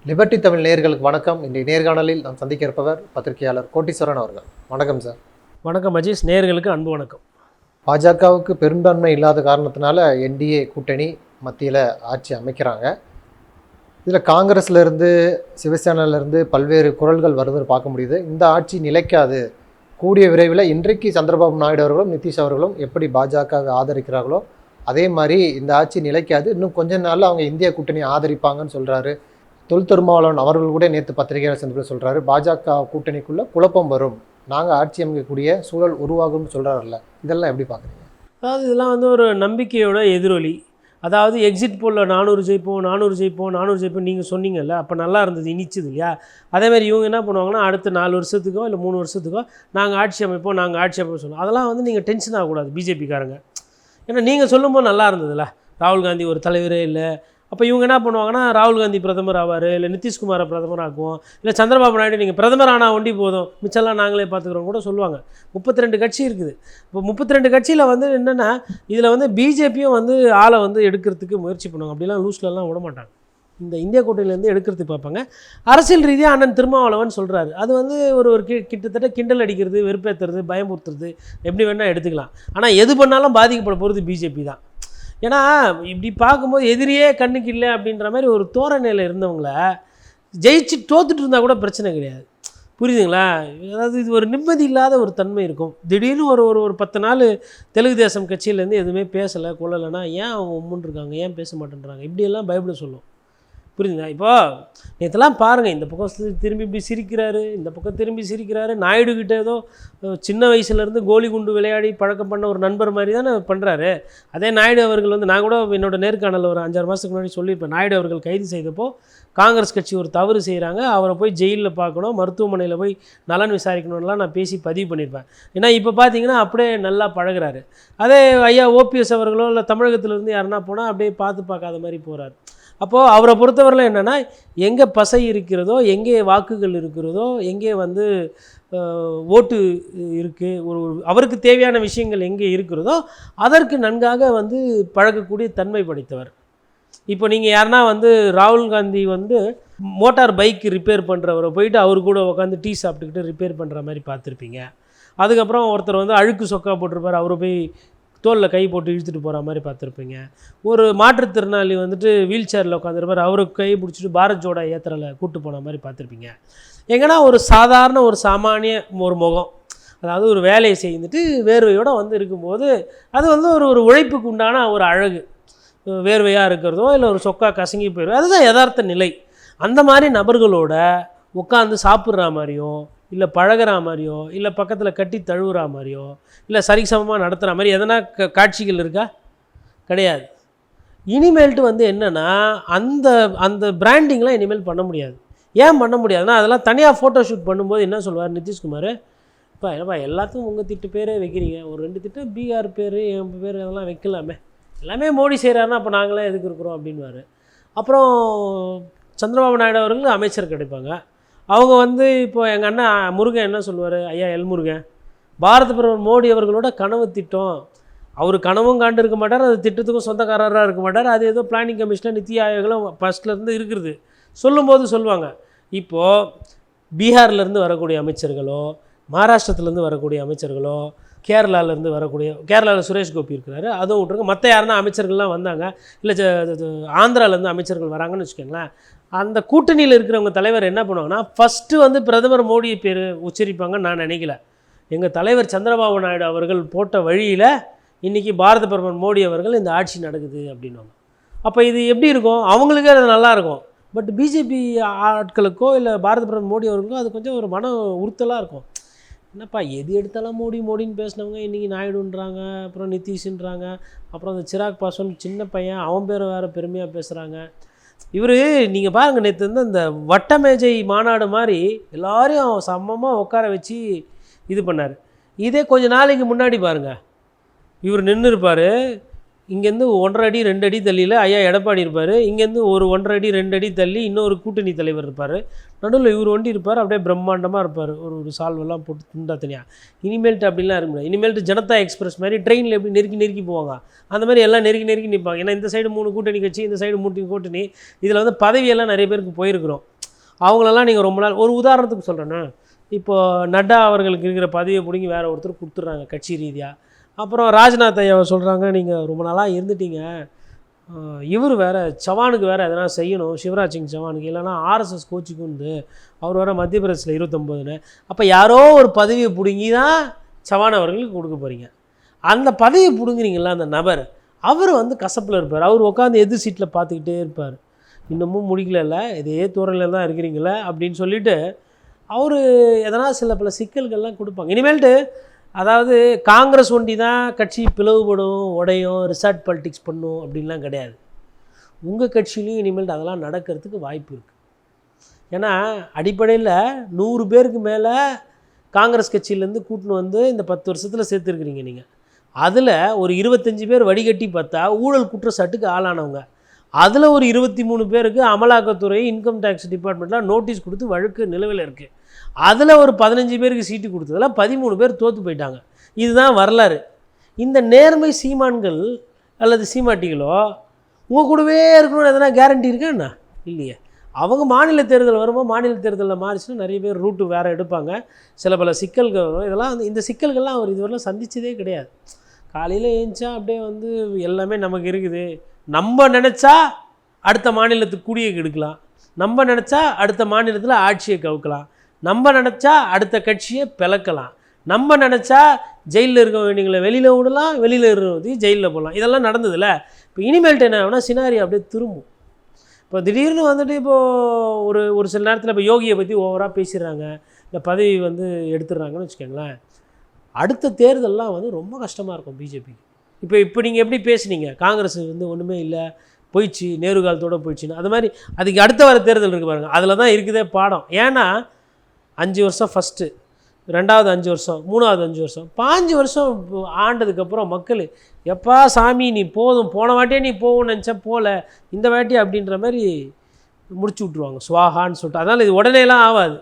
Liberty Tamil நேயர்களுக்கு வணக்கம். இன்றைய நேர்காணலில் நாம் சந்திக்க இருப்பவர் பத்திரிகையாளர் கோட்டீஸ்வரன் அவர்கள். வணக்கம் சார். வணக்கம் அஜீஷ். நேயர்களுக்கு அன்பு வணக்கம். பாஜகவுக்கு பெரும்பான்மை இல்லாத காரணத்தினால என்டிஏ கூட்டணி மத்தியில் ஆட்சி அமைக்கிறாங்க. இதில் காங்கிரஸ்லேருந்து சிவசேனாவிலேருந்து பல்வேறு குரல்கள் வருதுன்னு பார்க்க முடியுது. இந்த ஆட்சி நிலைக்காது, கூடிய விரைவில் இன்றைக்கு சந்திரபாபு நாயுடு அவர்களும் நிதிஷ் அவர்களும் எப்படி பாஜகவை ஆதரிக்கிறார்களோ அதே மாதிரி இந்த ஆட்சி நிலைக்காது, இன்னும் கொஞ்ச நாளில் அவங்க இந்திய கூட்டணியை ஆதரிப்பாங்கன்னு சொல்கிறாரு. தொல் திருமாவளவன் அவர்கள் கூட நேற்று பத்திரிகையாளர் சந்திப்பில் சொல்கிறாரு, பாஜக கூட்டணிக்குள்ளே குழப்பம் வரும், நாங்கள் ஆட்சி அமைக்கக்கூடிய சூழல் உருவாகும்னு சொல்கிறாருல்ல, இதெல்லாம் எப்படி பார்க்குறீங்க? அதாவது இதெல்லாம் ஒரு நம்பிக்கையோட எதிரொலி. அதாவது எக்ஸிட் போலில் 400 ஜெயிப்போம் நீங்கள் சொன்னீங்கல்ல, அப்போ நல்லா இருந்தது, இனிச்சுது இல்லையா? அதேமாதிரி இவங்க என்ன பண்ணுவாங்கன்னா, அடுத்த 4 வருஷத்துக்கோ இல்லை 3 வருஷத்துக்கோ நாங்கள் ஆட்சி அமைப்போம் சொல்லுவோம். அதெல்லாம் நீங்கள் டென்ஷன் ஆகக்கூடாது பிஜேபிக்காரங்க. ஏன்னா நீங்கள் சொல்லும்போது நல்லா இருந்ததுல்ல, ராகுல் காந்தி ஒரு தலைவரே இல்லை. அப்போ இவங்க என்ன பண்ணுவாங்கன்னா, ராகுல் காந்தி பிரதமர் ஆவார், இல்லை நிதிஷ்குமாரை பிரதமர் ஆக்குவோம், இல்லை சந்திரபாபு நாயுடு நீங்கள் பிரதமர் ஆனால் ஒண்டி போதும், மிச்சம்லாம் நாங்களே பார்த்துக்குறோம் கூட சொல்லுவாங்க. 32 கட்சி இருக்குது. இப்போ 32 கட்சியில் என்னென்னா, இதில் பிஜேபியும் ஆளை எடுக்கிறதுக்கு முயற்சி பண்ணுவாங்க. அப்படிலாம் லூஸ்லலாம் விட மாட்டாங்க. இந்த இந்திய கூட்டணியிலேருந்து எடுக்கிறதுக்கு பார்ப்பாங்க. அரசியல் ரீதியாக அண்ணன் திருமாவளவன் சொல்கிறாரு, அது ஒரு கிட்டத்தட்ட கிண்டல் அடிக்கிறது, வெறுப்பேற்றுறது, பயமுறுத்துறது, எப்படி வேணால் எடுத்துக்கலாம். ஆனால் எது பண்ணாலும் பாதிக்கப்பட போகிறது பிஜேபி தான். ஏன்னா இப்படி பார்க்கும்போது எதிரியே கண்ணுக்கு இல்லை அப்படின்ற மாதிரி ஒரு தோரணையில் இருந்தவங்கள ஜெயிச்சு தோத்துட்டு இருந்தால் கூட பிரச்சனை கிடையாது. புரியுதுங்களா? அதாவது இது ஒரு நிம்மதி இல்லாத ஒரு தன்மை இருக்கும். திடீர்னு ஒரு 10 நாள் தெலுங்கு தேசம் கட்சியிலேருந்து எதுவுமே பேசலை கொள்ளலைன்னா ஏன் அவங்க உம்முன்ருக்காங்க, ஏன் பேச மாட்டேன்றாங்க, இப்படியெல்லாம் பயப்பட சொல்லும். புரியுதுங்களா? இப்போது நேற்றுலாம் பாருங்கள், இந்த பக்கம் திரும்பி இப்படி சிரிக்கிறாரு, இந்த பக்கம் திரும்பி சிரிக்கிறாரு. நாயுடு கிட்ட ஏதோ சின்ன வயசுலேருந்து கோலி குண்டு விளையாடி பழக்கம் பண்ண ஒரு நண்பர் மாதிரி தானே பண்ணுறாரு. அதே நாயுடு அவர்கள் நான் கூட என்னோடய நேர்காணலில் ஒரு 5-6 மாதத்துக்கு முன்னாடி சொல்லியிருப்பேன். நாயுடு அவர்கள் கைது செய்தப்போ காங்கிரஸ் கட்சி ஒரு தவறு செய்கிறாங்க, அவரை போய் ஜெயிலில் பார்க்கணும், மருத்துவமனையில் போய் நலன் விசாரிக்கணும்லாம் நான் பேசி பதிவு பண்ணியிருப்பேன். ஏன்னா இப்போ பார்த்தீங்கன்னா அப்படியே நல்லா பழகிறாரு. அதே ஐயா ஓபிஎஸ் அவர்களோ இல்லை தமிழகத்திலேருந்து யாருன்னா போனால் அப்படியே பார்க்காத மாதிரி போகிறாரு. அப்போது அவரை பொறுத்தவரையில் என்னென்னா, எங்கே பசை இருக்கிறதோ, எங்கே வாக்குகள் இருக்கிறதோ, எங்கே ஓட்டு இருக்குது, அவருக்கு தேவையான விஷயங்கள் எங்கே இருக்கிறதோ அதற்கு நன்காக பழகக்கூடிய தன்மை படைத்தவர். இப்போ நீங்கள் யாருன்னா ராகுல் காந்தி மோட்டார் பைக் ரிப்பேர் பண்ணுறவரை போயிட்டு அவர் கூட உட்காந்து டீ சாப்பிட்டுக்கிட்டு ரிப்பேர் பண்ணுற மாதிரி பார்த்துருப்பீங்க. அதுக்கப்புறம் ஒருத்தர் அழுக்கு சொக்கா போட்டிருப்பார், அவரை போய் தோலில் கை போட்டு இழுத்துட்டு போகிற மாதிரி பார்த்துருப்பீங்க. ஒரு மாற்றுத்திறனாளி வீல் சேரில் உட்காந்துருப்பார், அவருக்கு கை பிடிச்சிட்டு பாரத் ஜோடா ஏத்திரலை கூப்பிட்டு போன மாதிரி பார்த்துருப்பீங்க. எங்கன்னா ஒரு சாதாரண ஒரு சாமானிய ஒரு முகம், அதாவது ஒரு வேலையை செய்துட்டு வேர்வையோடு இருக்கும்போது அது ஒரு உழைப்புக்கு உண்டான ஒரு அழகு. வேர்வையாக இருக்கிறதோ இல்லை ஒரு சொக்கா கசங்கி போயிடும், அதுதான் யதார்த்த நிலை. அந்த மாதிரி நபர்களோட உட்காந்து சாப்பிட்ற மாதிரியோ இல்லை பழகிற மாதிரியோ இல்லை பக்கத்தில் கட்டி தழுவுற மாதிரியோ இல்லை சரிசமமாக நடத்துகிற மாதிரி எதனா காட்சிகள் இருக்கா? கிடையாது. இனிமேல்ட்டு என்னென்னா அந்த பிராண்டிங்லாம் இனிமேல் பண்ண முடியாது. ஏன் பண்ண முடியாதுன்னா, அதெல்லாம் தனியாக ஃபோட்டோ ஷூட் பண்ணும்போது என்ன சொல்லுவார் நிதிஷ்குமார், இப்போ என்னப்பா எல்லாத்துக்கும் உங்கள் திட்டு பேரே வைக்கிறீங்க, ஒரு 2 திட்டு பீகார் பேர் என் பேர் அதெல்லாம் வைக்கலாமே, எல்லாமே மோடி செய்கிறாருன்னா அப்போ நாங்களே எதுக்கு இருக்கிறோம் அப்படின்வார். அப்புறம் சந்திரபாபு நாயுடு அவர்கள் அமைச்சர் கிடைப்பாங்க. அவங்க இப்போ எங்கள் அண்ணன் முருகன் என்ன சொல்லுவார், ஐயா எல்முருகன், பாரத பிரதமர் மோடி அவர்களோட கனவு திட்டம், அவர் கனவும் காண்டு இருக்க மாட்டார், அது திட்டத்துக்கும் சொந்தக்காரராக இருக்க மாட்டார், அது ஏதோ பிளானிங் கமிஷனில் நித்தி ஆயோகெல்லாம் ஃபஸ்ட்லேருந்து இருக்கிறது சொல்லும்போது சொல்லுவாங்க. இப்போது பீகார்லேருந்து வரக்கூடிய அமைச்சர்களோ, மகாராஷ்டிரத்துலேருந்து வரக்கூடிய அமைச்சர்களோ, கேரளாவிலேருந்து கேரளாவில் சுரேஷ் கோபி இருக்கிறாரு, அதுவும் விட்ருங்க, மற்ற யாருன்னா அமைச்சர்கள்லாம் வந்தாங்க, இல்லை ஆந்திராவிலேருந்து அமைச்சர்கள் வராங்கன்னு வச்சுக்கோங்களேன். அந்த கூட்டணியில் இருக்கிறவங்க தலைவர் என்ன பண்ணுவாங்கன்னா, ஃபஸ்ட்டு பிரதமர் மோடி பேர் உச்சரிப்பாங்கன்னு நான் நினைக்கல. எங்கள் தலைவர் சந்திரபாபு நாயுடு அவர்கள் போட்ட வழியில் இன்றைக்கி பாரத பிரதமர் மோடி அவர்கள் இந்த ஆட்சி நடக்குது அப்படின்வாங்க. அப்போ இது எப்படி இருக்கும்? அவங்களுக்கே அது நல்லாயிருக்கும். பட் பிஜேபி ஆட்களுக்கோ இல்லை பாரத பிரதமர் மோடி அவர்களுக்கோ அது கொஞ்சம் ஒரு மன உறுத்தலாக இருக்கும். என்னப்பா எது எடுத்தாலும் மோடின்னு பேசினவங்க இன்றைக்கி நாயுடுன்றாங்க, அப்புறம் நிதிஷ்ன்றாங்க, அப்புறம் அந்த சிராக் பாஸ்வான் சின்ன பையன் அவன் பேரை வேறு பெருமையாக பேசுகிறாங்க. இவர் நீங்கள் பாருங்கள், நேற்று இந்த வட்டமேஜை மாநாடு மாதிரி எல்லாரையும் சமமாக உட்கார வச்சு இது பண்ணார். இதே கொஞ்சம் நாளைக்கு முன்னாடி பாருங்கள், இவர் நின்று இருப்பார், இங்கேருந்து 1.5 அடி 2 அடி தள்ளியில் ஐயா எடப்பாடி இருப்பார், இங்கேருந்து ஒரு 1.5 அடி 2 அடி தள்ளி இன்னொரு கூட்டணி தலைவர் இருப்பார், நடுவில் இவர் ஒண்டி இருப்பார், அப்படியே பிரம்மாண்டமாக இருப்பார், ஒரு சால்வெல்லாம் போட்டு துண்டா தனியாக. இனிமேல்ட்டு அப்படிலாம் இருக்க முடியாது. இனிமேல்ட்டு ஜனதா எக்ஸ்பிரஸ் மாதிரி ட்ரெயினில் எப்படி நெருக்கி போவாங்க, அந்த மாதிரி எல்லாம் நெருக்கி நிற்பாங்க. ஏன்னா இந்த சைடு 3 கூட்டணி கட்சி, இந்த சைடு 3 கூட்டணி, இதில் பதவியெல்லாம் நிறைய பேருக்கு போயிருக்கிறோம். அவங்களெல்லாம் நீங்கள் ரொம்ப நாள் ஒரு உதாரணத்துக்கு சொல்கிறேன்னா, இப்போது நட்டா அவர்களுக்கு இருக்கிற பதவியை பிடிங்கி வேறு ஒருத்தர் கொடுத்துட்றாங்க கட்சி ரீதியாக. அப்புறம் ராஜ்நாத் ஐயாவை சொல்கிறாங்க, நீங்கள் ரொம்ப நாளாக இருந்துட்டீங்க, இவர் வேறு சவானுக்கு வேறு எதனா செய்யணும், சிவராஜ் சிங் சவானுக்கு, இல்லைனா ஆர்எஸ்எஸ் கோச்சிக்கு வந்து அவர் வேறு மத்திய பிரதேசில் 29ன்னு. அப்போ யாரோ ஒரு பதவியை பிடுங்கி தான் சவான் அவர்களுக்கு கொடுக்க போகிறீங்க. அந்த பதவியை பிடுங்குறீங்களா அந்த நபர், அவர் வந்து கசப்பில் இருப்பார். அவர் உட்காந்து எதிர் சீட்டில் பார்த்துக்கிட்டே இருப்பார். இன்னமும் முடிக்கல, இதே தூரத்தில் தான் இருக்கிறீங்களே அப்படின்னு சொல்லிவிட்டு அவர் எதனா சில பல சிக்கல்கள்லாம் கொடுப்பாங்க. இனிமேல்ட்டு அதாவது காங்கிரஸ் ஒண்டி தான் கட்சி பிளவுபடும், உடையும், ரிசார்ட் பாலிட்டிக்ஸ் பண்ணும் அப்படின்லாம் கிடையாது. உங்கள் கட்சியிலையும் இனிமேல்ட்டு அதெல்லாம் நடக்கிறதுக்கு வாய்ப்பு இருக்குது. ஏன்னா அடிப்படையில் 100 பேருக்கு மேலே காங்கிரஸ் கட்சியிலேருந்து கூட்டின்னு வந்து இந்த 10 வருஷத்தில் சேர்த்துருக்குறீங்க நீங்கள். அதில் ஒரு 25 பேர் வடிகட்டி பார்த்தா ஊழல் குற்றச்சாட்டுக்கு ஆளானவங்க. அதில் ஒரு 23 பேருக்கு அமலாக்கத்துறை, இன்கம் டேக்ஸ் டிபார்ட்மெண்ட்டில் நோட்டீஸ் கொடுத்து வழக்கு நிலுவையில் இருக்குது. அதில் ஒரு 15 பேருக்கு சீட்டு கொடுத்ததில் 13 பேர் தோற்று போயிட்டாங்க. இதுதான் வரலாறு. இந்த நேர்மை சீமான்கள் அல்லது சீமாட்டிகளோ உங்கள் கூடவே இருக்கணும்னு எதனா கேரண்டி இருக்கா என்ன? இல்லையே. அவங்க மாநில தேர்தல் வரும்போது மாநில தேர்தலில் மாறிச்சுன்னா நிறைய பேர் ரூட்டு வேறு எடுப்பாங்க, சில பல சிக்கல்கள் வரும். இதெல்லாம் இந்த சிக்கல்கள்லாம் அவர் இதுவரைலாம் சந்தித்ததே கிடையாது. காலையில் ஏஞ்சா அப்படியே வந்து எல்லாமே நமக்கு இருக்குது, நம்ம நினச்சா அடுத்த மாநிலத்துக்கு கூடிய கெடுக்கலாம், நம்ம நினச்சா அடுத்த மாநிலத்தில் ஆட்சியை கவுக்கலாம், நம்ம நினச்சா அடுத்த கட்சியை பிளக்கலாம், நம்ம நினச்சா ஜெயிலில் இருக்க வேண்டியங்களை வெளியில் விடலாம், வெளியில் இருக்கிறது ஜெயிலில் போடலாம். இதெல்லாம் நடந்ததில்ல. இப்போ இனிமேல்ட்டு என்ன ஆகுனா சினாரி அப்படியே திரும்பும். இப்போ திடீர்னு வந்துட்டு இப்போது ஒரு சில நேரத்தில் இப்போ யோகியை பற்றி ஓவராக பேசிடுறாங்க, இந்த பதவி வந்து எடுத்துடுறாங்கன்னு வச்சுக்கோங்களேன். அடுத்த தேர்தலெலாம் வந்து ரொம்ப கஷ்டமாக இருக்கும் பிஜேபிக்கு. இப்போ நீங்கள் எப்படி பேசுனீங்க, காங்கிரஸ் வந்து ஒன்றுமே இல்லை, போயிடுச்சு, நேரு காலத்தோடு போயிடுச்சுன்னு, அது மாதிரி அதுக்கு அடுத்த வர தேர்தல் இருக்குது பாருங்கள், அதில் தான் இருக்குதே பாடம். ஏன்னா 5 வருஷம் ஃபஸ்ட்டு, 2வது 5 வருஷம், 3வது 5 வருஷம், 5 வருஷம் ஆண்டதுக்கப்புறம் மக்கள் எப்பா சாமி நீ போதும், போன வாட்டியே நீ போகணும்னு நினச்சா போகல, இந்த வாட்டி அப்படின்ற மாதிரி முடிச்சு விட்ருவாங்க சுவாகான்னு சொல்லிட்டு. அதனால் இது உடனேலாம் ஆகாது.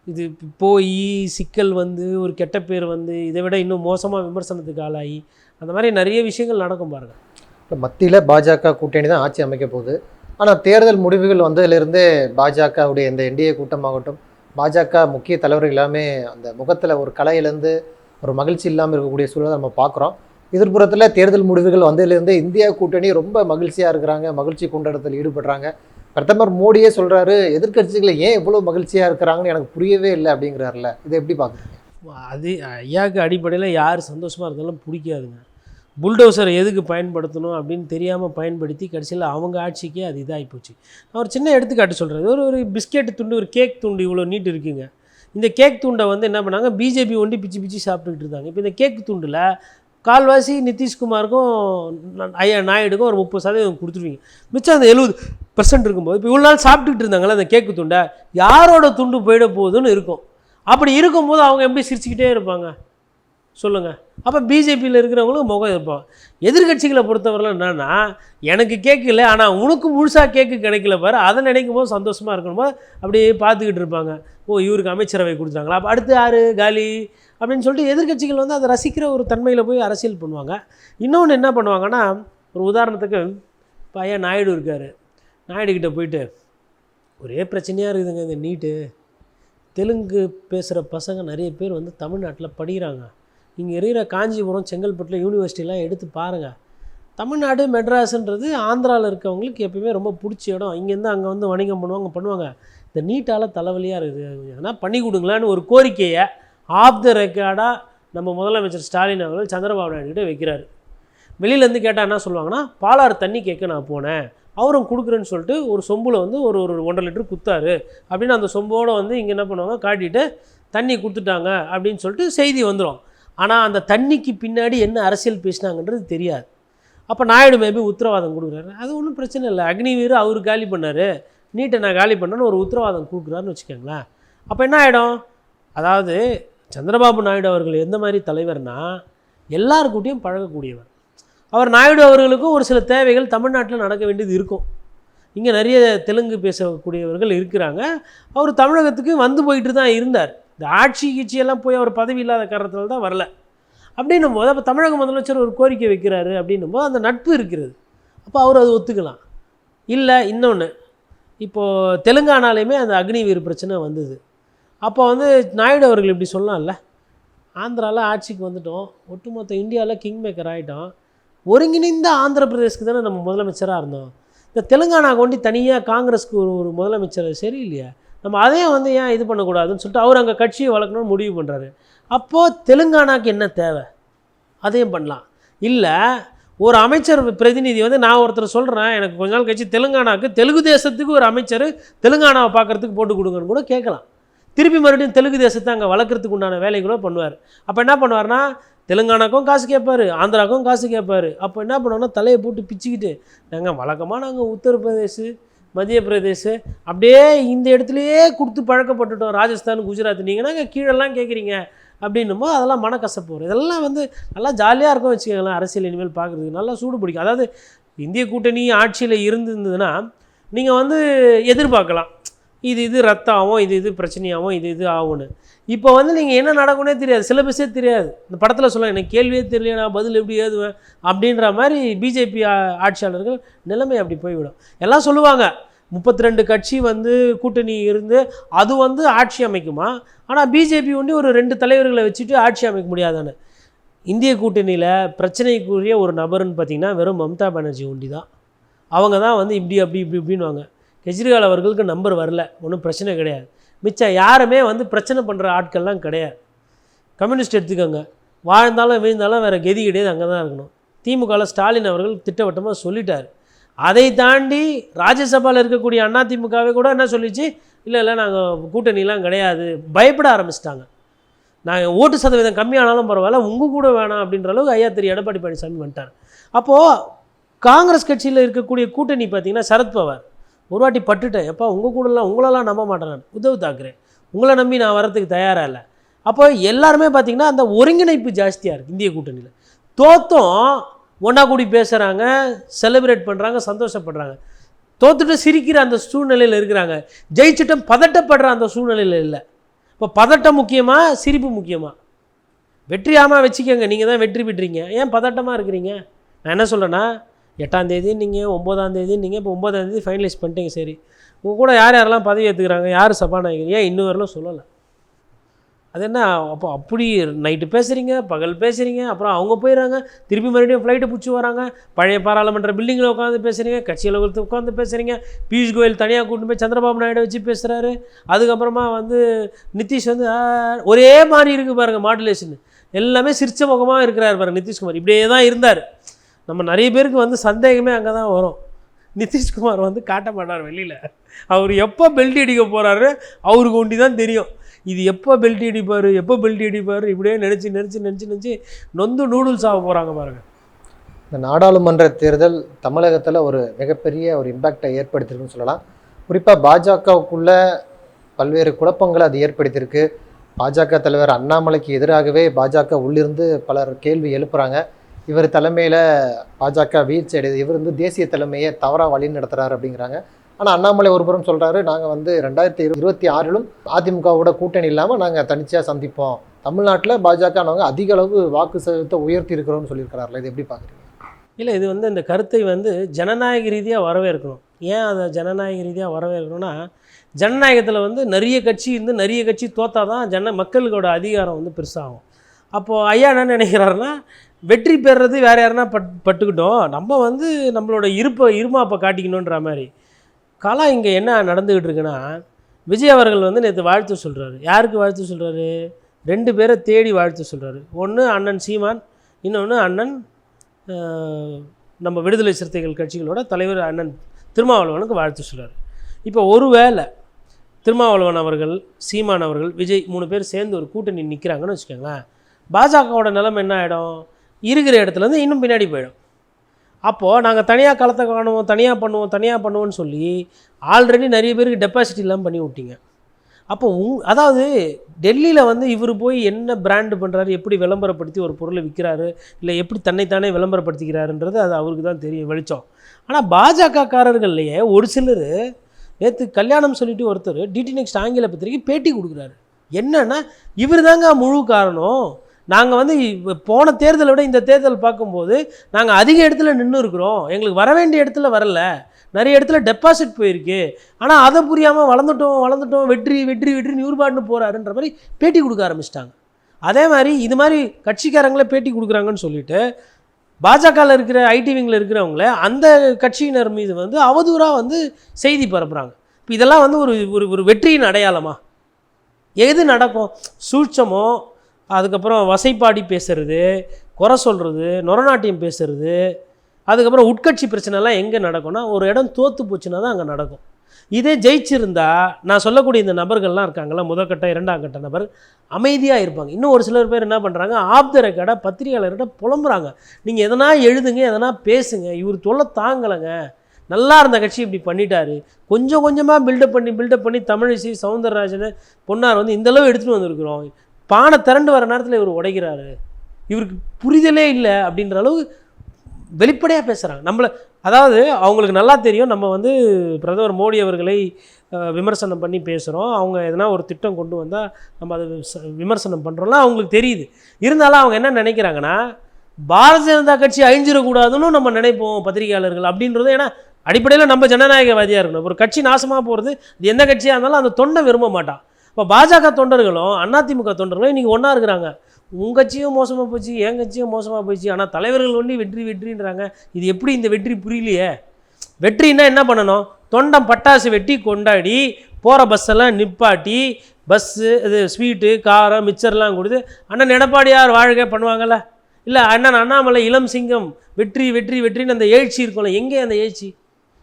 இது போய் சிக்கல் வந்து ஒரு கெட்ட பேர் வந்து இதை விட இன்னும் மோசமாக விமர்சனத்துக்கு ஆளாகி அந்த மாதிரி நிறைய விஷயங்கள் நடக்கும் பாருங்கள். இப்போ மத்தியில் பாஜக கூட்டணி தான் ஆட்சி அமைக்க போகுது. ஆனால் தேர்தல் முடிவுகள் வந்ததுலேருந்தே பாஜகவுடைய இந்த என்டிஏ கூட்டமாகட்டும், பாஜக முக்கிய தலைவர்கள் எல்லாமே அந்த முகத்தில் ஒரு கலையிலேருந்து ஒரு மகிழ்ச்சி இல்லாமல் இருக்கக்கூடிய சூழலை நம்ம பார்க்குறோம். எதிர்ப்புறத்தில் தேர்தல் முடிவுகள் வந்ததுலேருந்து இந்தியா கூட்டணி ரொம்ப மகிழ்ச்சியாக இருக்கிறாங்க, மகிழ்ச்சி கொண்டாட்டத்தில் ஈடுபடுறாங்க. பிரதமர் மோடியே சொல்கிறாரு, எதிர்க்கட்சிகளை ஏன் இவ்வளோ மகிழ்ச்சியாக இருக்கிறாங்கன்னு எனக்கு புரியவே இல்லை அப்படிங்கிறாருல, இதை எப்படி பார்க்குறீங்க? அது ஐயாவுக்கு அடிப்படையில் யார் சந்தோஷமாக இருந்தாலும் பிடிக்காதுங்க. புல்டோசரை எதுக்கு பயன்படுத்தணும் அப்படின்னு தெரியாமல் பயன்படுத்தி கடைசியில் அவங்க ஆட்சிக்கே அது இதாகி போச்சு. அவர் சின்ன எடுத்துக்காட்டு சொல்கிறது, ஒரு பிஸ்கெட் துண்டு, ஒரு கேக் துண்டு இவ்வளோ நீட்டு இருக்குங்க. இந்த கேக் துண்டை வந்து என்ன பண்ணாங்க, பிஜேபி ஒண்டி பிச்சு பிச்சு சாப்பிட்டுக்கிட்டு இருந்தாங்க. இப்போ இந்த கேக் துண்டில் கால்வாசி நிதிஷ்குமாருக்கும் ஐயா நாயுடுக்கும் ஒரு 30% கொடுத்துருவீங்க, மிச்சம் அந்த 70% இருக்கும்போது இப்போ இவ்வளோ நாள் சாப்பிட்டுக்கிட்டு இருந்தாங்களே அந்த கேக்கு துண்டை, யாரோட துண்டு போயிட போகுதுன்னு இருக்கும். அப்படி இருக்கும்போது அவங்க எப்படி சிரிச்சுக்கிட்டே இருப்பாங்க சொல்லுங்கள்? அப்போ பிஜேபியில் இருக்கிறவங்களும் முகம் இருப்பாங்க. எதிர்கட்சிகளை பொறுத்தவரைலாம் என்னன்னா, எனக்கு கேக்கு இல்லை ஆனால் உனக்கு முழுசாக கேக்கு கிடைக்கல பாரு, அதை நினைக்கும் போது சந்தோஷமாக இருக்கணுமோ அப்படியே பார்த்துக்கிட்டு இருப்பாங்க. ஓ இவருக்கு அமைச்சரவை கொடுத்தாங்களா, அப்போ அடுத்து யார் காலி அப்படின்னு சொல்லிட்டு எதிர்கட்சிகள் வந்து அதை ரசிக்கிற ஒரு தன்மையில் போய் அரசியல் பண்ணுவாங்க. இன்னொன்று என்ன பண்ணுவாங்கன்னா, ஒரு உதாரணத்துக்கு இப்போ ஐயா நாயுடு இருக்கார், நாயுடுகிட்ட போயிட்டு ஒரே பிரச்சனையாக இருக்குதுங்க இந்த நீட்டு, தெலுங்கு பேசுகிற பசங்க நிறைய பேர் வந்து தமிழ்நாட்டில் படிக்கிறாங்க, இங்கே இருக்கிற காஞ்சிபுரம் செங்கல்பட்டில் யூனிவர்சிட்டிலாம் எடுத்து பாருங்கள், தமிழ்நாடு மெட்ராஸுன்றது ஆந்திராவில் இருக்கவங்களுக்கு எப்பயுமே ரொம்ப பிடிச்ச இடம், இங்கேருந்து அங்கே வந்து வணிகம் பண்ணுவாங்க, இந்த நீட்டால் தலைவலியாக இருக்குது, எதனா பண்ணி கொடுங்களான்னு ஒரு கோரிக்கையை ஆஃப் த ரெக்கார்டாக நம்ம முதலமைச்சர் ஸ்டாலின் அவர்கள் சந்திரபாபு நாயுடுகிட்ட வைக்கிறாரு. வெளியிலேருந்து கேட்டால் என்ன சொல்லுவாங்கன்னா, பாலாறு தண்ணி கேட்க நான் போனேன், அவரும் கொடுக்குறேன்னு சொல்லிட்டு ஒரு சொம்பில் வந்து ஒரு 1.5 லிட்டர் குத்தாரு அப்படின்னு அந்த சொம்போடு வந்து இங்கே என்ன பண்ணுவாங்க காட்டிட்டு தண்ணி கொடுத்துட்டாங்க அப்படின்னு சொல்லிட்டு செய்தி வந்துடும். ஆனால் அந்த தண்ணிக்கு பின்னாடி என்ன அரசியல் பேசினாங்கன்றது தெரியாது. அப்போ நாயுடு மேபி உத்தரவாதம் கொடுக்குறாரு, அது ஒன்றும் பிரச்சனை இல்லை, அக்னிவீர் அவர் காலி பண்ணார், நீட்டை நான் காலி பண்ணேன்னு ஒரு உத்தரவாதம் கொடுக்குறாருன்னு வச்சுக்கோங்களேன். அப்போ என்ன ஆகிடும், அதாவது சந்திரபாபு நாயுடு அவர்கள் எந்த மாதிரி தலைவர்னால் எல்லாருக்கூட்டையும் பழகக்கூடியவர். அவர் நாயுடு அவர்களுக்கும் ஒரு சில தேவைகள் தமிழ்நாட்டில் நடக்க வேண்டியது இருக்கும், இங்கே நிறைய தெலுங்கு பேசக்கூடியவர்கள் இருக்கிறாங்க, அவர் தமிழகத்துக்கு வந்து போயிட்டு தான் இருந்தார், இந்த ஆட்சி கீட்சியெல்லாம் போய் அவர் பதவி இல்லாத காரணத்தில் தான் வரல. அப்படின்னும் போது அப்போ தமிழக முதலமைச்சர் ஒரு கோரிக்கை வைக்கிறாரு அப்படின்னும் போது அந்த நட்பு இருக்கிறது, அப்போ அவர் அது ஒத்துக்கலாம். இல்லை இன்னொன்று, இப்போது தெலுங்கானாலையுமே அந்த அக்னிவீர் பிரச்சனை வந்தது. அப்போ வந்து நாயுடு அவர்கள் இப்படி சொல்லலாம்ல, ஆந்திராவில் ஆட்சிக்கு வந்துட்டோம், ஒட்டுமொத்த இந்தியாவில் கிங் மேக்கர் ஆகிட்டோம், ஒருங்கிணைந்த ஆந்திர பிரதேஷ்க்கு தானே நம்ம முதலமைச்சராக இருந்தோம், இந்த தெலுங்கானா கொண்டு தனியாக காங்கிரஸுக்கு ஒரு முதலமைச்சர் சரியில்லையா, நம்ம அதையும் வந்து ஏன் இது பண்ணக்கூடாதுன்னு சொல்லிட்டு அவர் அங்கே கட்சியை வளர்க்கணும்னு முடிவு பண்ணுறாரு. அப்போது தெலுங்கானாக்கு என்ன தேவை அதையும் பண்ணலாம். இல்லை ஒரு அமைச்சர் பிரதிநிதி வந்து நான் ஒருத்தர் சொல்கிறேன், எனக்கு கொஞ்ச நாள் கழிச்சு தெலுங்கானாவுக்கு தெலுங்கு தேசத்துக்கு ஒரு அமைச்சர் தெலுங்கானாவை பார்க்குறதுக்கு போட்டு கொடுங்கன்னு கூட கேட்கலாம். திருப்பி மறுபடியும் தெலுங்கு தேசத்தை அங்கே வளர்க்குறதுக்கு உண்டான வேலைகளும் பண்ணுவார். அப்போ என்ன பண்ணுவார்னா தெலுங்கானாக்கும் காசு கேட்பார், ஆந்திராவுக்கும் காசு கேட்பார். அப்போ என்ன பண்ணுவோன்னா தலையை போட்டு பிச்சுக்கிட்டு நாங்கள் வழக்கமாக நாங்கள் உத்தரப்பிரதேஷ் மத்திய பிரதேஷ் அப்படியே இந்த இடத்துலையே கொடுத்து பழக்கப்பட்டுட்டோம், ராஜஸ்தான் குஜராத் நீங்கள் நாங்கள் கீழெல்லாம் கேட்குறீங்க அப்படின்னும்போது அதெல்லாம் மனக்கசப்பு வரும். இதெல்லாம் வந்து நல்லா ஜாலியாக இருக்கும் வச்சுக்கோங்களேன். அரசியல் இனிமேல் பார்க்குறதுக்கு நல்லா சூடு பிடிக்கும். அதாவது இந்திய கூட்டணி ஆட்சியில் இருந்ததுன்னா நீங்கள் வந்து எதிர்பார்க்கலாம் இது ரத்தம் ஆகும், இது பிரச்சனையாகும், இது ஆகும்னு. இப்போ வந்து நீங்கள் என்ன நடக்கும்னே தெரியாது, சிலபஸே தெரியாது. இந்த படத்தில் சொல்ல எனக்கு கேள்வியே தெரியல, நான் பதில் எப்படி ஏதுவேன் அப்படின்ற மாதிரி பிஜேபி ஆட்சியாளர்கள் நிலைமை அப்படி போய்விடும். எல்லாம் சொல்லுவாங்க 32 கட்சி வந்து கூட்டணி இருந்து அது வந்து ஆட்சி அமைக்குமா, ஆனால் பிஜேபி ஒண்டி ஒரு 2 தலைவர்களை வச்சுட்டு ஆட்சி அமைக்க முடியாதான்னு. இந்திய கூட்டணியில் பிரச்சனைக்குரிய ஒரு நபர்னு பார்த்திங்கன்னா வெறும் மம்தா பானர்ஜி ஒண்டி தான். அவங்க தான் வந்து இப்படி இப்படின்னுவாங்க. கெஜ்ரிவால் அவர்களுக்கு நம்பர் வரல, ஒன்றும் பிரச்சனை கிடையாது. மிச்சம் யாருமே வந்து பிரச்சனை பண்ணுற ஆட்கள்லாம் கிடையாது. கம்யூனிஸ்ட் எடுத்துக்கோங்க, வாழ்ந்தாலும் வீழ்ந்தாலும் வேறு கதி கிடையாது, அங்கே தான் இருக்கணும். திமுகவில் ஸ்டாலின் அவர்கள் திட்டவட்டமாக சொல்லிட்டார். அதை தாண்டி ராஜ்யசபாவில் இருக்கக்கூடிய அதிமுகவே கூட என்ன சொல்லிச்சு, இல்லை நாங்கள் கூட்டணிலாம் கிடையாது, பயப்பட ஆரம்பிச்சிட்டாங்க. நாங்கள் ஓட்டு சதவீதம் கம்மியானாலும் பரவாயில்ல, உங்கள் கூட வேணாம் அப்படின்ற அளவுக்கு ஐயா திரு எடப்பாடி பழனிசாமி வந்துட்டார். அப்போது காங்கிரஸ் கட்சியில் இருக்கக்கூடிய கூட்டணி பார்த்திங்கன்னா சரத்பவார் ஒரு வாட்டி பட்டுட்டேன், எப்பா உங்கள் கூடலாம் உங்களெல்லாம் நம்ப மாட்டேன், நான் உத்தவ் தாக்கரே உங்களை நம்பி நான் வரத்துக்கு தயாராக இல்லை. அப்போ எல்லாருமே பார்த்திங்கன்னா அந்த ஒருங்கிணைப்பு ஜாஸ்தியாக இருக்குது இந்திய கூட்டணியில். தோத்தம் ஒன்றா கூடி பேசுகிறாங்க, செலிப்ரேட் பண்ணுறாங்க, சந்தோஷப்படுறாங்க. தோத்துட்டு சிரிக்கிற அந்த சூழ்நிலையில் இருக்கிறாங்க. ஜெயிச்சிட்டம் பதட்டப்படுற அந்த சூழ்நிலையில் இல்லை. இப்போ பதட்டம் முக்கியமாக சிரிப்பு முக்கியமாக? வெற்றியாமல் வச்சுக்கோங்க, நீங்கள் தான் வெற்றி பெற்றீங்க, ஏன் பதட்டமாக இருக்கிறீங்க? நான் என்ன சொல்கிறேன்னா 8ஆம் தேதி நீங்கள் 9ஆம் தேதி நீங்கள் இப்போ 9ஆம் தேதி ஃபைனலைஸ் பண்ணிட்டீங்க, சரி உங்கள் கூட யாரெல்லாம் பதவி ஏற்றுக்கிறாங்க, யார் சபாநாயகர், ஏன் இன்னும் வரலாம் சொல்லலை? அது என்ன அப்போ அப்படி நைட்டு பேசுகிறீங்க, பகல் பேசுகிறீங்க, அப்புறம் அவங்க போயிடறாங்க, திருப்பி மறுபடியும் ஃப்ளைட்டை பிடிச்சி வராங்க, பழைய பாராளுமன்ற பில்டிங்கில் உட்காந்து பேசுகிறீங்க, கட்சியில் உட்காந்து பேசுகிறீங்க, பியூஷ் கோயல் தனியாக கூட்டு போய் சந்திரபாபு நாயுடு வச்சு பேசுகிறாரு. அதுக்கப்புறமா வந்து நிதிஷ் வந்து ஒரே மாதிரி இருக்குது பாருங்கள், மாடுலேஷன் எல்லாமே சிரிச்ச முகமாக இருக்கிறார் பாருங்கள் நிதிஷ்குமார். இப்படியே தான் இருந்தார். நம்ம நிறைய பேருக்கு வந்து சந்தேகமே அங்கே தான் வரும், நிதிஷ்குமார் வந்து காட்ட மாட்டார் வெளியில். அவர் எப்போ பெல்ட் அடிக்க போகிறாரு அவருக்கு ஒண்டி தான் தெரியும். இது எப்போ பெல்ட் அடிப்பார் இப்படியே நினச்சி நொந்து நூடுல்ஸ் ஆக போகிறாங்க பாருங்கள். இந்த நாடாளுமன்ற தேர்தல் தமிழகத்தில் ஒரு மிகப்பெரிய ஒரு இம்பேக்டை ஏற்படுத்தியிருக்குன்னு சொல்லலாம். குறிப்பாக பாஜகவுக்குள்ள பல்வேறு குழப்பங்களை அது ஏற்படுத்தியிருக்கு. பாஜக தலைவர் அண்ணாமலைக்கு எதிராகவே பாஜக உள்ளிருந்து பலர் கேள்வி எழுப்புகிறாங்க. இவர் தலைமையில் பாஜக வீழ்ச்சி அடையுது, இவர் வந்து தேசிய தலைமையை தவறாக வழி நடத்துகிறார் அப்படிங்கிறாங்க. ஆனால் அண்ணாமலை ஒரு புறம் சொல்கிறாரு, நாங்கள் வந்து 2026 அதிமுகவோட கூட்டணி இல்லாமல் நாங்கள் தனிச்சையாக சந்திப்போம், தமிழ்நாட்டில் பாஜகனவங்க அதிக அளவு வாக்கு சதவீதத்தை உயர்த்தி இருக்கிறோம்னு சொல்லியிருக்கிறார்கள். இது எப்படி பார்க்குறீங்க? இல்லை, இது வந்து இந்த கருத்தை வந்து ஜனநாயக ரீதியாக வரவேற்கணும். ஏன் அதை ஜனநாயக ரீதியாக வரவேற்கணும்னா, ஜனநாயகத்தில் வந்து நிறைய கட்சி தோற்றா தான் மக்களுக்கோட அதிகாரம் வந்து பெருசாகும். அப்போது ஐயா என்ன நினைக்கிறாருன்னா, வெற்றி பெறுறது வேறு யாருன்னா பட்டுக்கிட்டோம், நம்ம வந்து நம்மளோட இருமாப்பை காட்டிக்கணுன்ற மாதிரி. காலம் இங்கே என்ன நடந்துக்கிட்டு இருக்குன்னா, விஜய் அவர்கள் வந்து நேற்று வாழ்த்து சொல்கிறாரு. யாருக்கு வாழ்த்து சொல்கிறாரு? 2 பேரை தேடி வாழ்த்து சொல்கிறாரு. ஒன்று அண்ணன் சீமான், இன்னொன்று அண்ணன் நம்ம விடுதலை சிறுத்தைகள் கட்சிகளோட தலைவர் அண்ணன் திருமாவளவனுக்கு வாழ்த்து சொல்கிறார். இப்போ ஒருவேளை திருமாவளவன் அவர்கள், சீமான் அவர்கள், விஜய் 3 பேர் சேர்ந்து ஒரு கூட்டணி நிற்கிறாங்கன்னு வச்சுக்கோங்களேன், பாஜகவோட நிலைமை என்ன ஆகிடும்? இருக்கிற இடத்துலேருந்து இன்னும் பின்னாடி போயிடும். அப்போது நாங்கள் தனியாக களத்தை காணுவோம், தனியாக பண்ணுவோம்னு சொல்லி ஆல்ரெடி நிறைய பேருக்கு டெபாசிட் இல்லாமல் பண்ணி விட்டீங்க. அப்போ அதாவது டெல்லியில் வந்து இவர் போய் என்ன பிராண்டு பண்ணுறாரு, எப்படி விளம்பரப்படுத்தி ஒரு பொருளை விற்கிறாரு, இல்லை எப்படி தன்னைத்தானே விளம்பரப்படுத்திக்கிறாருன்றது அது அவருக்கு தான் தெரியும், வெளிச்சம். ஆனால் பாஜகக்காரர்கள்லையே ஒரு சிலர், நேற்று கல்யாணம் சொல்லிட்டு ஒருத்தர் டிடி நெக்ஸ்ட் ஆங்கில பத்திரிக்கை பேட்டி கொடுக்குறாரு. என்னன்னா இவர் தாங்க முழு காரணம், நாங்கள் வந்து போன தேர்தலை விட இந்த தேர்தல் பார்க்கும்போது நாங்கள் அதிக இடத்துல நின்று இருக்கிறோம், எங்களுக்கு வர வேண்டிய இடத்துல வரல, நிறைய இடத்துல டெபாசிட் போயிருக்கு. ஆனால் அதை புரியாமல் வளர்ந்துட்டோம் வெற்றின்னு இவர்பாட்டுன்னு போகிறாருன்ற மாதிரி பேட்டி கொடுக்க ஆரம்பிச்சிட்டாங்க. அதே மாதிரி இது மாதிரி கட்சிக்காரங்களே பேட்டி கொடுக்குறாங்கன்னு சொல்லிட்டு பாஜகவில் இருக்கிற ஐடி விங்கில் இருக்கிறவங்கள அந்த கட்சியினர் மீது வந்து அவதூறாக வந்து செய்தி பரப்புகிறாங்க. இப்போ இதெல்லாம் வந்து ஒரு வெற்றியின் அடையாளமா? எது நடக்கும்? சூழ்ச்சமோ, அதுக்கப்புறம் வசைப்பாடி பேசுறது, குறை சொல்கிறது, நொரநாட்டியம் பேசுறது, அதுக்கப்புறம் உட்கட்சி பிரச்சனைலாம் எங்கே நடக்கும்னா ஒரு இடம் தோற்று போச்சுன்னா தான் அங்கே நடக்கும். இதே ஜெயிச்சிருந்தா நான் சொல்லக்கூடிய இந்த நபர்கள்லாம் இருக்காங்களா, முதற்கட்ட இரண்டாம் கட்ட நபர் அமைதியாக இருப்பாங்க. இன்னும் ஒரு சிலர் பேர் என்ன பண்ணுறாங்க, ஆஃப் த ரெக்கார்டாக பத்திரிகையாளர்கிட்ட புலம்புறாங்க. நீங்கள் எதனா எழுதுங்க, எதனா பேசுங்க, இவர் தொல்லை தாங்கலைங்க, நல்லா இருந்த கட்சி இப்படி பண்ணிட்டாரு, கொஞ்சம் கொஞ்சமாக பில்டப் பண்ணி தமிழிசை, சவுந்தரராஜன், பொன்னார் வந்து இந்தளவு எடுத்துகிட்டு வந்திருக்கிறோம், பானை திரண்டு வர நேரத்தில் இவர் உடைக்கிறாரு, இவருக்கு புரிதலே இல்லை அப்படின்ற அளவு வெளிப்படையாக பேசுகிறாங்க. நம்மளை அதாவது அவங்களுக்கு நல்லா தெரியும் நம்ம வந்து பிரதமர் மோடி அவர்களை விமர்சனம் பண்ணி பேசுகிறோம், அவங்க எதனா ஒரு திட்டம் கொண்டு வந்தால் நம்ம அதை விமர்சனம் பண்ணுறோம்லாம் அவங்களுக்கு தெரியுது. இருந்தாலும் அவங்க என்ன நினைக்கிறாங்கன்னா, பாரதிய ஜனதா கட்சி அழிஞ்சிடக்கூடாதுன்னு நம்ம நினைப்போம் பத்திரிகையாளர்கள் அப்படின்றது. ஏன்னா அடிப்படையில் நம்ம ஜனநாயகவாதியாக இருக்கணும். ஒரு கட்சி நாசமாக போகிறது அது எந்த கட்சியாக இருந்தாலும் அந்த தொண்டை விரும்ப மாட்டான். இப்போ பாஜக தொண்டர்களும் அதிமுக தொண்டர்களும் இன்றைக்கி ஒன்றா இருக்கிறாங்க. உங்கள் கட்சியும் மோசமாக போச்சு, என் கட்சியும் மோசமாக போச்சு, ஆனால் தலைவர்கள் ஒன்றி வெற்றின்றாங்க. இது எப்படி இந்த வெற்றி புரியலையே? வெற்றின்னா என்ன பண்ணணும்? தொண்டம் பட்டாசு வெட்டி கொண்டாடி போகிற பஸ்ஸெல்லாம் நிப்பாட்டி பஸ்ஸு இது ஸ்வீட்டு காரம் மிச்சர்லாம் கொடுத்து அண்ணன் எடப்பாடியார் வாழ்க்கை பண்ணுவாங்கள்ல. இல்லை அண்ணன் அண்ணாமலை இளம் சிங்கம் வெற்றின்னு அந்த எழுச்சி இருக்கும்ல, எங்கே அந்த எழுச்சி?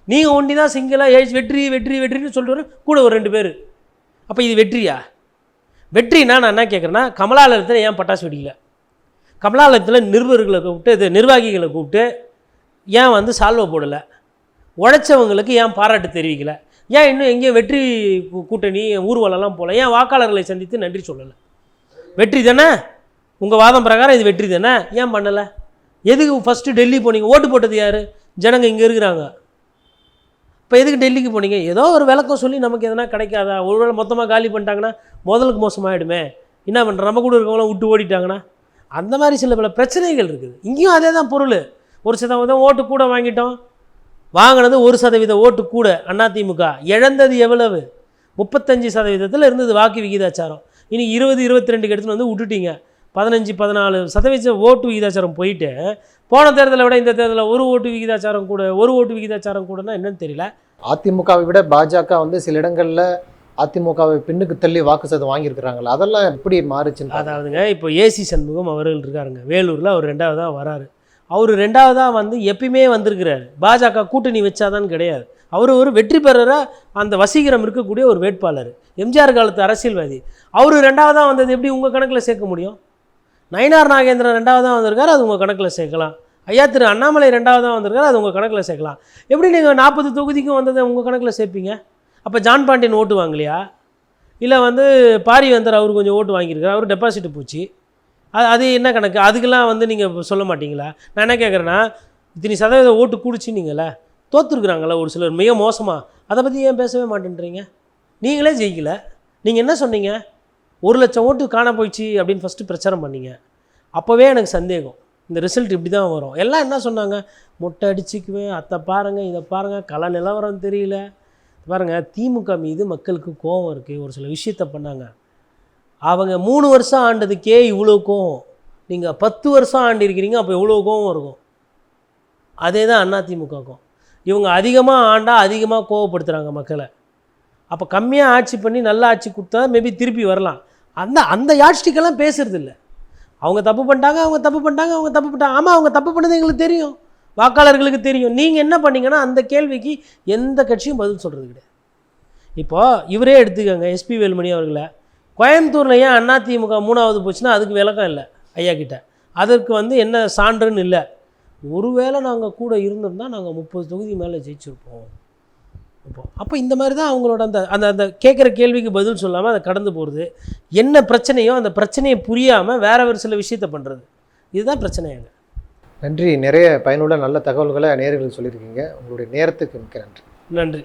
நீங்கள் ஒண்டி தான் சிங்கலாக எழுச்சி வெற்றின்னு சொல்லிட்டு வர கூட ஒரு 2 பேர். அப்போ இது வெற்றியா? வெற்றினா நான் என்ன கேட்குறேன்னா, கமலாலயத்தில் ஏன் பட்டாசு வெடிக்கல? கமலாலயத்தில் நிருபர்களை கூப்பிட்டு இது நிர்வாகிகளை கூப்பிட்டு ஏன் வந்து சால்வை போடலை? உழைச்சவங்களுக்கு ஏன் பாராட்டு தெரிவிக்கலை? ஏன் இன்னும் எங்கேயும் வெற்றி கூட்டணி ஊர்வலம்லாம் போகல? ஏன் வாக்காளர்களை சந்தித்து நன்றி சொல்லலை? வெற்றி தானே உங்கள் வாதம் பிரகாரம், இது வெற்றி தானே? ஏன் பண்ணலை? எதுக்கு ஃபஸ்ட்டு டெல்லி போனீங்க? ஓட்டு போட்டது யார்? ஜனங்க இங்கே இருக்கிறாங்க. இப்போ எதுக்கு டெல்லிக்கு போனீங்க? ஏதோ ஒரு விளக்கம் சொல்லி நமக்கு எதனா கிடைக்காதா? ஒருவேளை மொத்தமாக காலி பண்ணிட்டாங்கன்னா முதலுக்கு மோசமாகிடுமே, என்ன பண்ணுற, நம்ம கூட இருக்கவங்களாம் விட்டு ஓடிட்டாங்கன்னா, அந்த மாதிரி சில பல பிரச்சனைகள் இருக்குது. இங்கேயும் அதே தான் பொருள். 1% ஓட்டு கூட வாங்கிட்டோம், வாங்கினது 1% ஓட்டு கூட. அதிமுக இழந்தது எவ்வளவு? 35% இருந்தது வாக்கு விகிதாச்சாரம். இனி 20-22 எடுத்துன்னு வந்து விட்டுட்டீங்க. 15-14% ஓட்டு விகிதாச்சாரம் போயிட்டு, போன தேர்தலை விட இந்த தேர்தலில் ஒரு ஓட்டு விகிதாச்சாரம் கூடனா என்னன்னு தெரியல. அதிமுகவை விட பாஜக வந்து சில இடங்களில் அதிமுகவை பின்னுக்கு தள்ளி வாக்கு சதவீதம் வாங்கியிருக்கிறாங்களா, அதெல்லாம் எப்படி மாறுச்சுன்னு? அதாவதுங்க, இப்போ ஏசி சண்முகம் அவர்கள் இருக்காருங்க வேலூரில், அவர் 2வதாக வராரு. அவர் 2வதாக வந்து எப்பயுமே வந்திருக்கிறாரு. பாஜக கூட்டணி வச்சாதான் கிடையாது. அவர் ஒரு வெற்றி பெறராக அந்த வசீகரம் இருக்கக்கூடிய ஒரு வேட்பாளர், எம்ஜிஆர் காலத்து அரசியல்வாதி. அவர் 2வதாக வந்தது எப்படி உங்கள் கணக்கில் சேர்க்க முடியும்? நயினார் நாகேந்திரன் 2வதாக வந்திருக்காரு, அது உங்கள் கணக்கில் சேர்க்கலாம். ஐயா திரு அண்ணாமலை 2வதாக வந்திருக்காரு, அது உங்கள் கணக்கில் சேர்க்கலாம். எப்படி நீங்கள் 40 தொகுதிக்கும் வந்ததை உங்கள் கணக்கில் சேர்ப்பீங்க? அப்போ ஜான் பாண்டியன் ஓட்டு வாங்கலையா? இல்லை வந்து பாரிவேந்தர் அவர் கொஞ்சம் ஓட்டு வாங்கியிருக்காரு, அவர் டெபாசிட்டு போச்சு, அது என்ன கணக்கு? அதுக்கெல்லாம் வந்து நீங்கள் சொல்ல மாட்டீங்களா? நான் என்ன கேட்குறேன்னா, இத்தனை சதவீதம் ஓட்டு கூடிச்சின்னீங்களே, தோற்றுருக்குறாங்களா ஒரு சிலர் மிக மோசமாக, அதை பற்றி ஏன் பேசவே மாட்டேன்றீங்க? நீங்களே ஜெயிக்கலை. நீங்கள் என்ன சொன்னீங்க? 1,00,000 ஓட்டு காண போயிடுச்சு அப்படின்னு ஃபஸ்ட்டு பிரச்சாரம் பண்ணீங்க. அப்போவே எனக்கு சந்தேகம், இந்த ரிசல்ட் இப்படி தான் வரும். எல்லாம் என்ன சொன்னாங்க? மொட்டை அடிச்சுக்குவேன், அத்தை பாருங்கள், இதை பாருங்கள், கல நிலவரம் தெரியல பாருங்கள். திமுக மீது மக்களுக்கு கோபம் இருக்குது. ஒரு சில விஷயத்த பண்ணாங்க. அவங்க 3 வருஷம் ஆண்டதுக்கே இவ்வளோ கோவம், நீங்கள் 10 வருஷம் ஆண்டிருக்கிறீங்க, அப்போ எவ்வளோ கோவம் இருக்கும்? அதே தான் அதிமுகக்கும். இவங்க அதிகமாக ஆண்டால் அதிகமாக கோவப்படுத்துகிறாங்க மக்களை. அப்போ கம்மியாக ஆட்சி பண்ணி நல்லா ஆட்சி கொடுத்தா மேபி திருப்பி வரலாம். அந்த யாட்சிக்கெல்லாம் பேசுறது இல்லை. அவங்க தப்பு பண்ணிட்டாங்க. ஆமாம், அவங்க தப்பு பண்ணது எங்களுக்கு தெரியும், வாக்காளர்களுக்கு தெரியும். நீங்கள் என்ன பண்ணீங்கன்னா அந்த கேள்விக்கு எந்த கட்சியும் பதில் சொல்கிறது கிடையாது. இப்போது இவரே எடுத்துக்கோங்க, எஸ்பி வேலுமணி அவர்களை. கோயம்புத்தூரில் ஏன் அதிமுக 3வது போச்சுன்னா அதுக்கு விளக்கம் இல்லை ஐயா கிட்ட. அதற்கு வந்து என்ன சான்றுன்னு இல்லை. ஒருவேளை நாங்கள் கூட இருந்திருந்தால் நாங்கள் 30 தொகுதி மேலே ஜெயிச்சிருப்போம். அப்போ இந்த மாதிரி தான் அவங்களோட அந்த கேட்குற கேள்விக்கு பதில் சொல்லாமல் அதை கடந்து போகிறது. என்ன பிரச்சனையோ அந்த பிரச்சனையை புரியாமல் வேற ஒரு சில விஷயத்தை பண்ணுறது, இதுதான் பிரச்சனையாங்க. நன்றி. நிறைய பயனுள்ள நல்ல தகவல்களை நேயர்களுக்கு சொல்லியிருக்கீங்க. உங்களுடைய நேரத்துக்கு மிக்க நன்றி. நன்றி.